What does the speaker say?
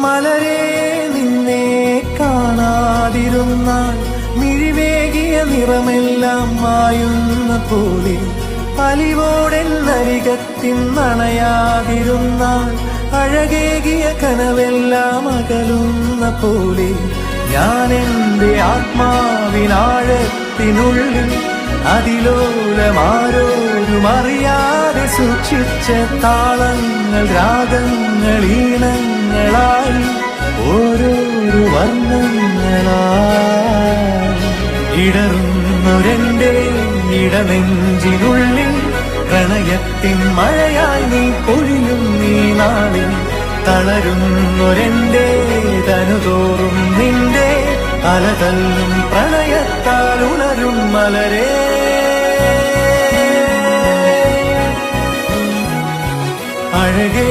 മലരെ നിന്നെ കാണാതിരുന്നാൽ മിഴിവേകിയ നിറമെല്ലാം മായുന്ന പോലെ, അലിവോടെന്നരികത്തിൻ നണയാതിരുന്നാൽ അഴകേകിയ കനവെല്ലാം അകലുന്ന പോലെ, ഞാൻ എന്റെ ആത്മാവിനാഴത്തിനുള്ളിൽ അതിലോലമാരോരും അറിയാതെ സൂക്ഷിച്ച താളങ്ങൾ, രാഗങ്ങൾ, ഈണങ്ങളായി ഓരോരോ വർണ്ണങ്ങളായി ഇടറുന്നൊരെന്റെ ഇടനെഞ്ചിനുള്ളിൽ പ്രണയത്തിൻ മഴയായി നീ പൊഴിയും നീ നാളിൽ. തളരുന്നൊരെന്റെ തനുതോറും നിന്റെ അലതല്ലും പ്രണയത്താൽ ഉണരും മലരേ. അഴകേ